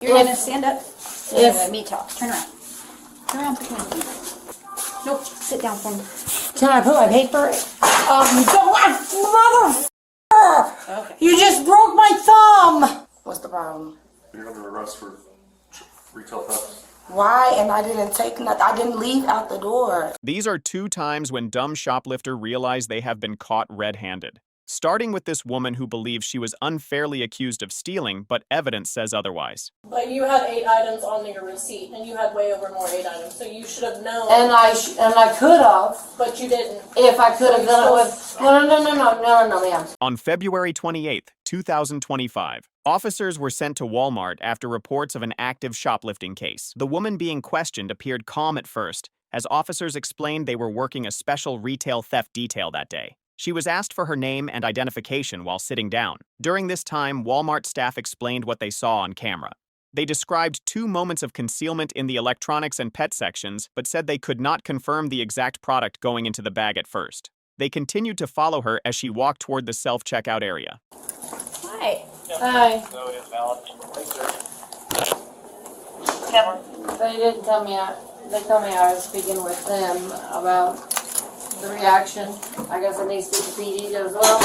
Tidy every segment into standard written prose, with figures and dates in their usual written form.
You're gonna stand up. If Let me talk. Turn around. Turn around. Put your hands on. Nope. Sit down for me. can I put my paper? You don't, mother. Okay. You just broke my thumb. What's the problem? You're under arrest for retail theft. Why? And I didn't take nothing. I didn't leave out the door. These are 2 times when dumb shoplifter realize they have been caught red-handed. Starting with this woman who believes she was unfairly accused of stealing, but evidence says otherwise. But you had 8 items on your receipt, and you had way over more 8 items, so you should have known. And I could have. But you didn't. If I could have done it with. No, ma'am. On February 28, 2025, officers were sent to Walmart after reports of an active shoplifting case. The woman being questioned appeared calm at first, as officers explained they were working a special retail theft detail that day. She was asked for her name and identification while sitting down. During this time, Walmart staff explained what they saw on camera. They described 2 moments of concealment in the electronics and pet sections, but said they could not confirm the exact product going into the bag at first. They continued to follow her as she walked toward the self-checkout area. Hi. Hi. No, it is valid. Thanks, sir. They didn't tell me. They told me I was speaking with them about the reaction. I guess it needs to be PD as well.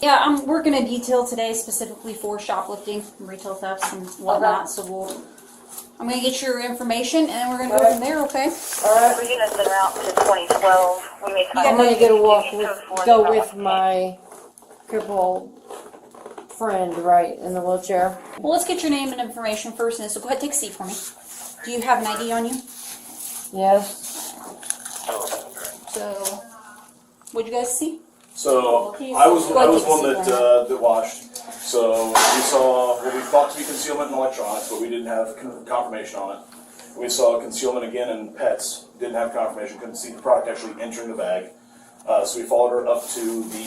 Yeah, I'm working a detail today specifically for shoplifting, retail thefts, and whatnot. So I'm gonna get your information, and then we're gonna go from there. Okay? All right. We're gonna send out to 2012. We may I'm gonna go with my crippled friend right in the wheelchair. Well, let's get your name and information first, and so go ahead, take a seat for me. Do you have an ID on you? Yes. So, what'd you guys see? So I was one that watched. So we saw what we thought to be concealment in electronics, but we didn't have confirmation on it. We saw concealment again in pets. Didn't have confirmation. Couldn't see the product actually entering the bag. So we followed her up to the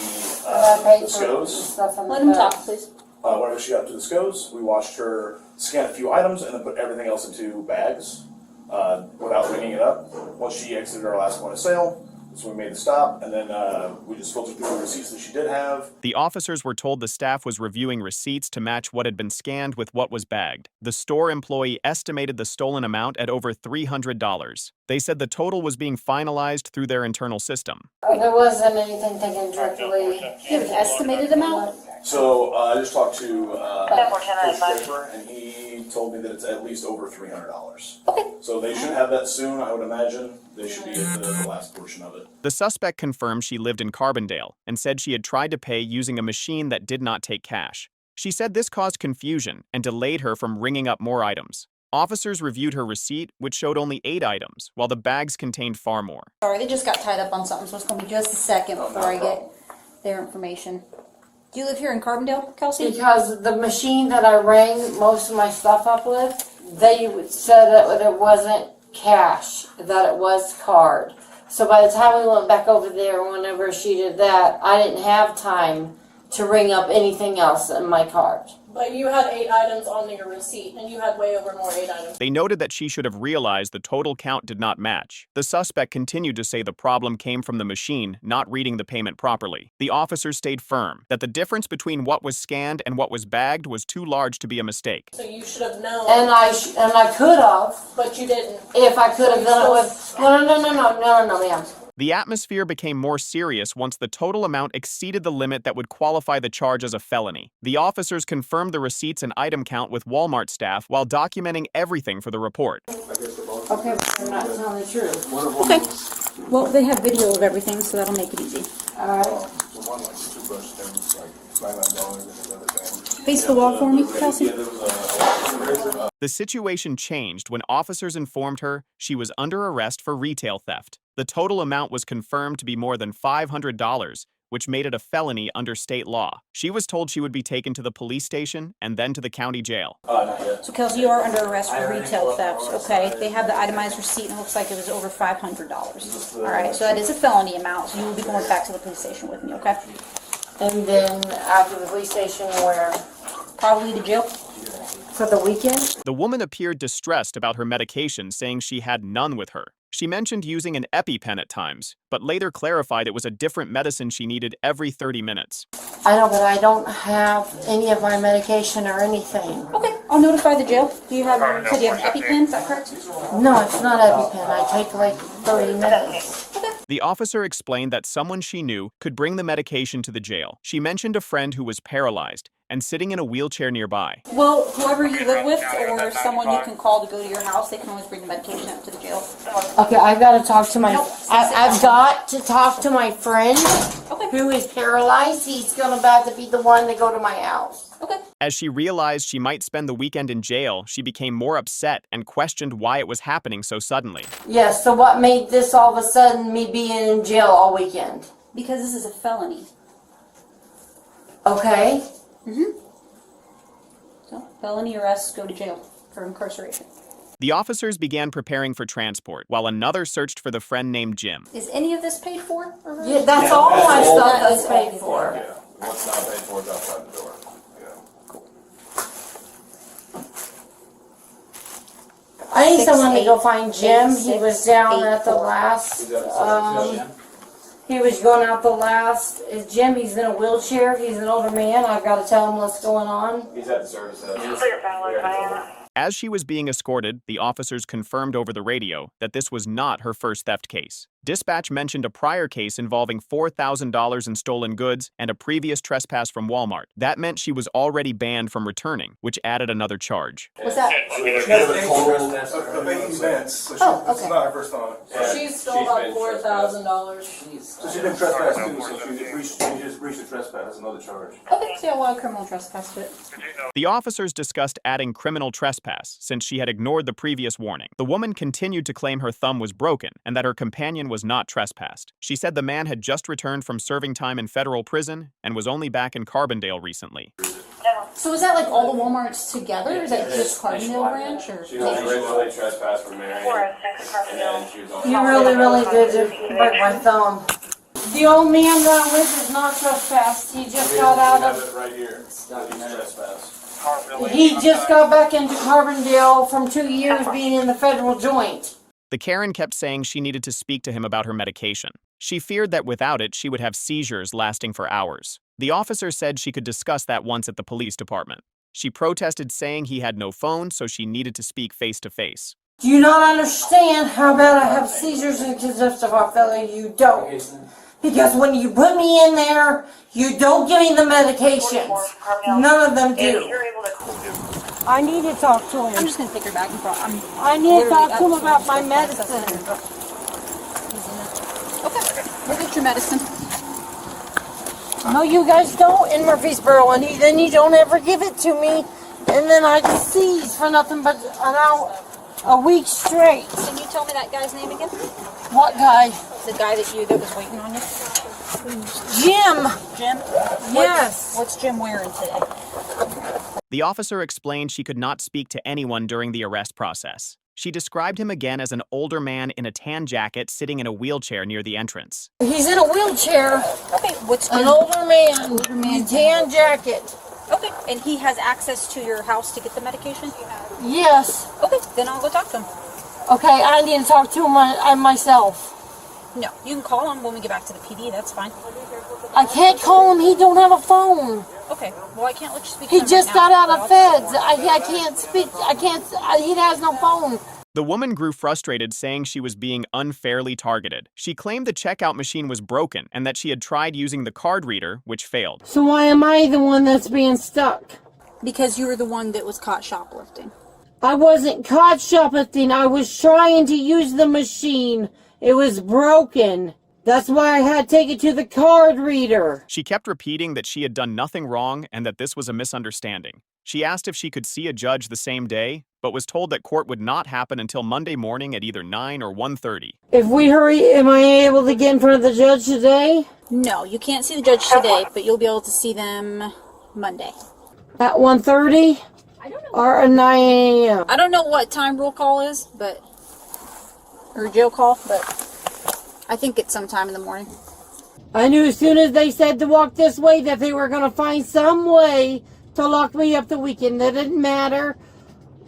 SCOs. Let him talk, please. Whenever she got up to the SCOs, we watched her scan a few items and then put everything else into bags without ringing it up. Once she exited our last point of sale, so we made the stop, and then we just filtered through the receipts that she did have. The officers were told the staff was reviewing receipts to match what had been scanned with what was bagged. The store employee estimated the stolen amount at over $300. They said the total was being finalized through their internal system. There wasn't anything taken directly. You have an estimated amount? So I just talked to First Draper, and he told me that it's at least over $300. Okay. So they should have that soon, I would imagine. They should be at the last portion of it. The suspect confirmed she lived in Carbondale and said she had tried to pay using a machine that did not take cash. She said this caused confusion and delayed her from ringing up more items. Officers reviewed her receipt, which showed only 8 items, while the bags contained far more. Sorry, they just got tied up on something, so it's going to be just a second before I get their information. Do you live here in Carbondale, Kelsey? Because the machine that I rang most of my stuff up with, they said that it wasn't cash, that it was card. So by the time we went back over there, whenever she did that, I didn't have time to ring up anything else in my card. But you had 8 items on your receipt, and you had way over more 8 items. They noted that she should have realized the total count did not match. The suspect continued to say the problem came from the machine not reading the payment properly. The officers stayed firm that the difference between what was scanned and what was bagged was too large to be a mistake. So you should have known. And I could have. But you didn't. If I could have done it with. No, ma'am. The atmosphere became more serious once the total amount exceeded the limit that would qualify the charge as a felony. The officers confirmed the receipts and item count with Walmart staff while documenting everything for the report. Okay, but I'm not telling the truth. Okay. Well, they have video of everything, so that'll make it easy. Alright. Face the wall for me, Kelsey. The situation changed when officers informed her she was under arrest for retail theft. The total amount was confirmed to be more than $500, which made it a felony under state law. She was told she would be taken to the police station and then to the county jail. Not yet. So, Kelsey, you are under arrest for retail theft, okay? They have the itemized receipt, and it looks like it was over $500. All right, so that is a felony amount, so you will be going back to the police station with me, okay? And then after the police station, where? Probably to jail. For the weekend? The woman appeared distressed about her medication, saying she had none with her. She mentioned using an EpiPen at times, but later clarified it was a different medicine she needed every 30 minutes. I know, but I don't have any of my medication or anything. Okay, I'll notify the jail. Do you have, you said you have an EpiPen, is that correct? No, it's not EpiPen. I take like 30 minutes. The officer explained that someone she knew could bring the medication to the jail. She mentioned a friend who was paralyzed and sitting in a wheelchair nearby. Well, whoever you live with or someone you can call to go to your house, they can always bring the medication up to the jail. Okay, I've got to talk to my. Nope. I've got to talk to my friend Okay. who is paralyzed. He's gonna about to be the one to go to my house. Okay. As she realized she might spend the weekend in jail, she became more upset and questioned why it was happening so suddenly. Yes. So what made this all of a sudden me being in jail all weekend? Because this is a felony. Okay. So, felony arrests go to jail for incarceration. The officers began preparing for transport, while another searced for the friend named Jim. Is any of this paid for? Or Yeah, that's all my that's stuff all- that's paid for. Yeah, what's not paid for is outside the door. Yeah. I need someone to go 6'8", find Jim. He was down at the 6'8". last. He was going out the last. Is Jim? He's in a wheelchair. He's an older man. I've got to tell him what's going on. He's at the service desk. Clear phone load, Diana. As she was being escorted, the officers confirmed over the radio that this was not her first theft case. Dispatch mentioned a prior case involving $4,000 in stolen goods and a previous trespass from Walmart. That meant she was already banned from returning, which added another charge. What's that? The baby's events. So Oh, This is okay. not her first time. She stole about $4,000. So she's been trespassed too, so she just breached the trespass, that's another charge. Okay, so I'll add criminal trespass to it. The officers discussed adding criminal trespass since she had ignored the previous warning. The woman continued to claim her thumb was broken and that her companion was not trespassed. She said the man had just returned from serving time in federal prison and was only back in Carbondale recently. So is that like all the Walmarts together? Or is that just Carbondale branch? Or She was originally trespassed from Marion, 406 and then she was on. You really did break my thumb. The old man that I'm with is not trespassed. He just got out have of. it right here. He's trespassed. He just got back into Carbondale from 2 years being in the federal joint. The Karen kept saying she needed to speak to him about her medication. She feared that without it, she would have seizures lasting for hours. The officer said she could discuss that once at the police department. She protested, saying he had no phone, so she needed to speak face to face. Do you not understand how bad I have seizures and congestive heart failure? You don't. Because when you put me in there, you don't give me the medications. None of them If do. you're able to. I need to talk to I'm him. just gonna take her back and front. I need to talk to him about my medicine. Okay, we'll get your medicine. No, you guys don't in Murfreesboro, and then you don't ever give it to me, and then I just seize for nothing but a week straight. Can you tell me that guy's name again? What guy? The guy that was waiting on you? Jim. Jim? Yes. What's Jim wearing today? The officer explained she could not speak to anyone during the arrest process. She described him again as an older man in a tan jacket sitting in a wheelchair near the entrance. He's in a wheelchair. Okay, what's An Jim? older man. Tan jacket. Okay, and he has access to your house to get the medication? Yes. Okay, then I'll go talk to him. Okay, I need to talk to him myself. No, you can call him when we get back to the PD, that's fine. I can't call him. He don't have a phone. Okay, well I can't let you speak He to him just right got now, out but of I'll- feds. I can't speak. He has no phone. The woman grew frustrated, saying she was being unfairly targeted. She claimed the checkout machine was broken and that she had tried using the card reader, which failed. So why am I the one that's being stuck? Because you were the one that was caught shoplifting. I wasn't caught shoplifting. I was trying to use the machine. It was broken. That's why I had to take it to the card reader. She kept repeating that she had done nothing wrong and that this was a misunderstanding. She asked if she could see a judge the same day, but was told that court would not happen until Monday morning at either 9 or 1:30. If we hurry, am I able to get in front of the judge today? No, you can't see the judge today, but you'll be able to see them Monday. At 1:30? I don't know. Or at 9 a.m.? I don't know what time roll call is, or jail call, but I think it's sometime in the morning. I knew as soon as they said to walk this way that they were going to find some way to lock me up the weekend. That didn't matter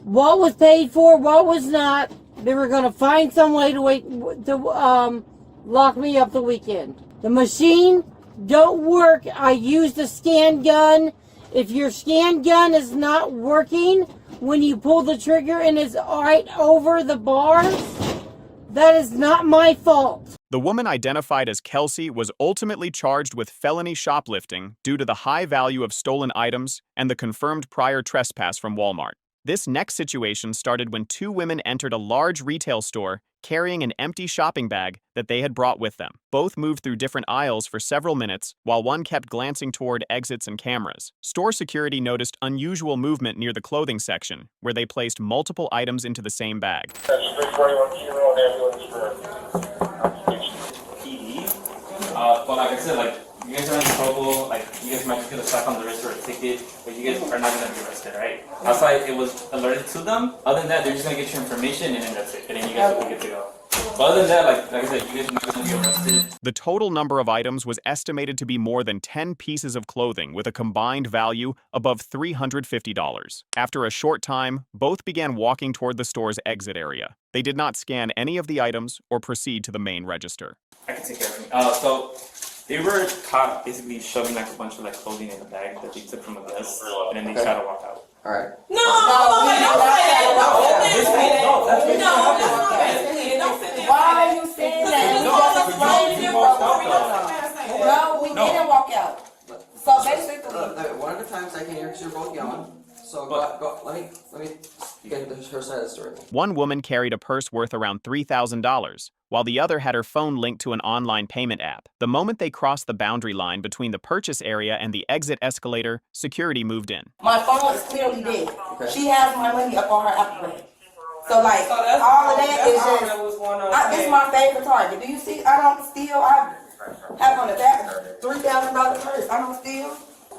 what was paid for, what was not. They were going to find some way to lock me up the weekend. The machine don't work, I use the scan gun. If your scan gun is not working when you pull the trigger and it's right over the bars, that is not my fault. The woman identified as Kelsey was ultimately charged with felony shoplifting due to the high value of stolen items and the confirmed prior trespass from Walmart. This next situation started when two women entered a large retail store carrying an empty shopping bag that they had brought with them. Both moved through different aisles for several minutes, while one kept glancing toward exits and cameras. Store security noticed unusual movement near the clothing section, where they placed multiple items into the same bag. But like I said, like you guys are in trouble, like you guys might get a slap on the wrist or a ticket, but you guys are not gonna be arrested, right? That's why it was alerted to them. Other than that, they're just gonna get your information and then that's it. And then you guys will be good to go. But other than that, like I said, you guys are not gonna be arrested. The total number of items was estimated to be more than 10 pieces of clothing with a combined value above $350. After a short time, both began walking toward the store's exit area. They did not scan any of the items or proceed to the main register. I can take care of it. So they were caught basically shoving like a bunch of like clothing in the bag that they took from a guest, and then they tried to walk out. All right. No, don't say that. Don't say that. No, don't say that. Why are you saying that? No, we didn't walk out. So basically, One of the times I can hear because you're both yelling. So let me get her side of the story. One woman carried a purse worth around $3,000, while the other had her phone linked to an online payment app. The moment they crossed the boundary line between the purchase area and the exit escalator, security moved in. my phone is clearly dead. She has my money up on her Apple Pay. So like, all of that is just, this is my favorite Target. Do you see, I don't steal. I have on the back $3,000 purse. I don't steal.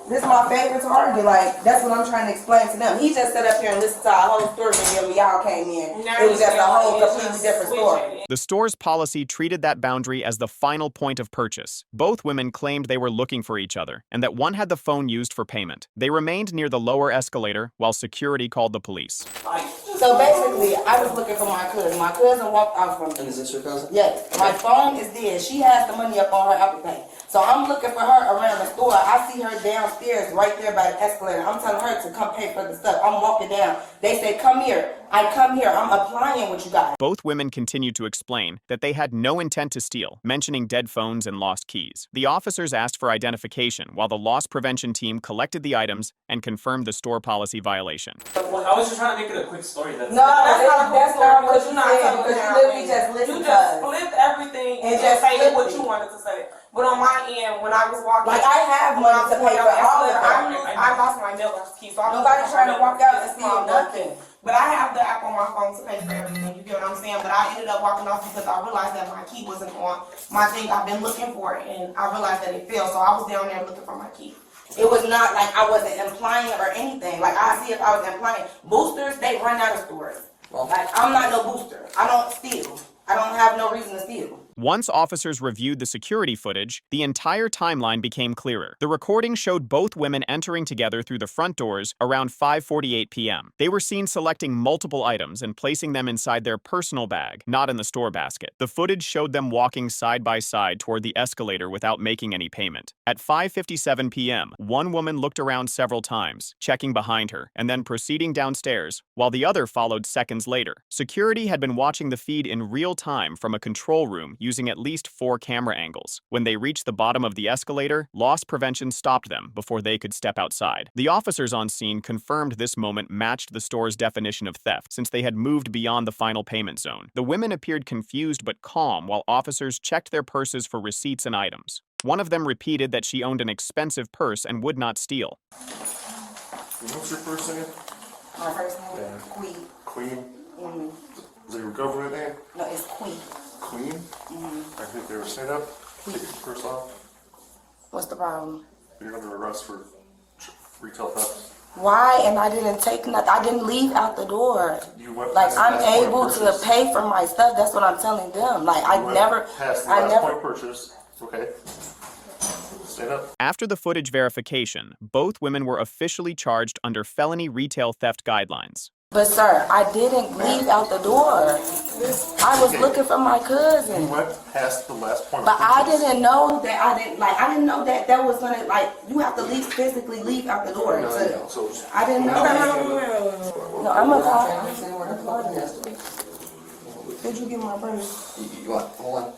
This is my favorite Target. Like, that's what I'm trying to explain to them. He just sat up here and listened to our whole story when y'all came in. It was just a whole completely different story. The store's policy treated that boundary as the final point of purchase. Both women claimed they were looking for each other and that one had the phone used for payment. They remained near the lower escalator while security called the police. So basically, I was looking for my cousin. My cousin walked out from me. And is this your cousin? Yes, my phone is dead. She has the money up on her Apple Pay. So I'm looking for her around the store. I see her downstairs right there by the escalator. I'm telling her to come pay for the stuff. I'm walking down. They say, come here. I come here. I'm applying with you guys. Both women continued to explain that they had no intent to steal, mentioning dead phones and lost keys. The officers asked for identification while the loss prevention team collected the items and confirmed the store policy violation. Well, I was just trying to make it a quick story. That's not what you said, because you literally just listened to us. Flipped everything and just say flipped what it. you wanted to say. But on my end, when I was walking, Like, I have money to pay for all of it. I lost my mailbox key, so Nobody's trying to walk out and steal nothing. But I have the app on my phone to pay for everything. You get what I'm saying? But I ended up walking off because I realized that my key wasn't on my thing. I've been looking for it, and I realized that it failed. So I was down there looking for my key. It was not like I wasn't implying or anything. Like, I see if I was implying. Boosters, they run out of stores. Like, I'm not no booster. I don't steal. I don't have no reason to steal. Once officers reviewed the security footage, the entire timeline became clearer. The recording showed both women entering together through the front doors around 5:48 p.m. They were seen selecting multiple items and placing them inside their personal bag, not in the store basket. The footage showed them walking side by side toward the escalator without making any payment. At 5:57 p.m., one woman looked around several times, checking behind her, and then proceeding downstairs, while the other followed seconds later. Security had been watching the feed in real time from a control room using at least 4 camera angles. When they reached the bottom of the escalator, loss prevention stopped them before they could step outside. The officers on scene confirmed this moment matched the store's definition of theft, since they had moved beyond the final payment zone. The women appeared confused but calm while officers checked their purses for receipts and items. One of them repeated that she owned an expensive purse and would not steal. What's your first name? My first name is Queen. Queen? Mm-hmm. Is it your government name? No, it's Queen. Queen? Mm-hmm. I think they were set up. Take your purse off. What's the problem? You're under arrest for retail theft. Why? And I didn't take nothing. I didn't leave out the door. You went Like, past the I'm last point able of to purchase. pay for my stuff. That's what I'm telling them. Like, You went past the last point of purchase. Okay. Stand up. After the footage verification, both women were officially charged under felony retail theft guidelines. But sir, I didn't leave out the door. I was looking for my cousin. You went past the last point. But I didn't know that I didn't know that that was gonna, like, you have to physically leave out the door. I didn't know that. No, I'm a call. Did you get my purse? You want, hold on.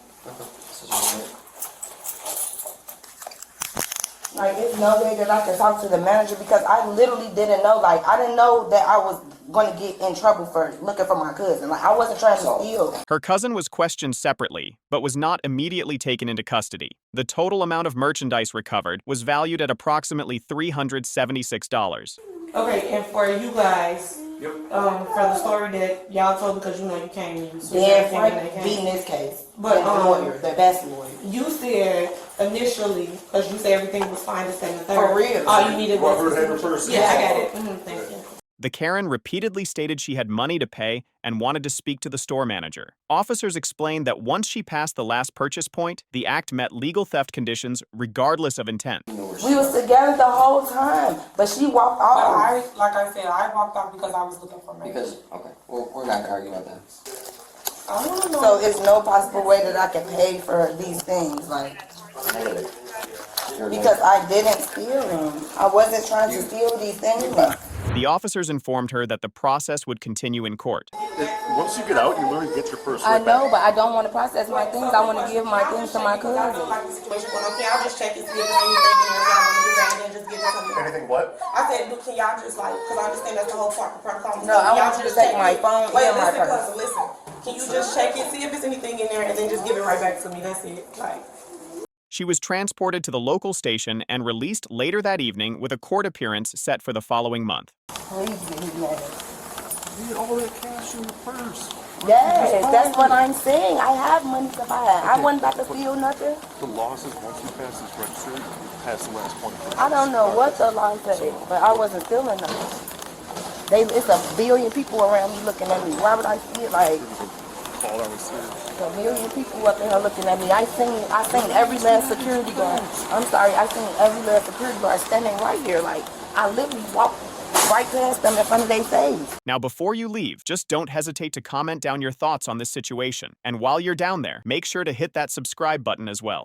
Like, there's no way that I can talk to the manager because I literally didn't know, like, I didn't know that I was gonna get in trouble for looking for my cousin. Like, I wasn't trying to steal. Her cousin was questioned separately, but was not immediately taken into custody. The total amount of merchandise recovered was valued at approximately $376. Okay, and for you guys, for the story that y'all told because you know you came and you switched Yeah, everything Frank and beating this case. But, the lawyer, the best lawyer. you said initially, because you said everything was fine to say the third. For real. All you needed was Whoever had her purse. Yeah, I got it. Thank you. The Karen repeatedly stated she had money to pay and wanted to speak to the store manager. Officers explained that once she passed the last purchase point, the act met legal theft conditions regardless of intent. We was together the whole time, but she walked off. Like I said, I walked off because I was looking for my. Because, okay, we're not gonna argue about that. I want to know. So it's no possible way that I can pay for these things, like, because I didn't steal them. I wasn't trying to steal these things. The officers informed her that the process would continue in court. Once you get out, you literally get your purse I right know, back. but I don't want to process my things. I want to give my things to my cousin. I don't like the situation, but okay, I'll just check and see if there's anything in there that I want to do that and then just give it to me. Anything what? I said, can y'all just like, because I understand that's the whole protocol. No, I want you to take my phone and my purse. Cousin, listen. Can you just check it, see if there's anything in there, and then just give it right back to me? That's it. Like. She was transported to the local station and released later that evening with a court appearance set for the following month. Please give me money. You need all that cash in your purse. Yes, that's what I'm saying. I have money to buy. I wasn't about to steal nothing. The law says once you pass this register, you pass the last point. I don't know what the law said, but I wasn't stealing nothing. It's a billion people around me looking at me. Why would I steal? Like, All I was saying. a million people up in here looking at me. I seen every last security guard. I'm sorry, I seen every last security guard standing right here. Like, I literally walked right past them in front of their face. Now, before you leave, just don't hesitate to comment down your thoughts on this situation. And while you're down there, make sure to hit that subscribe button as well.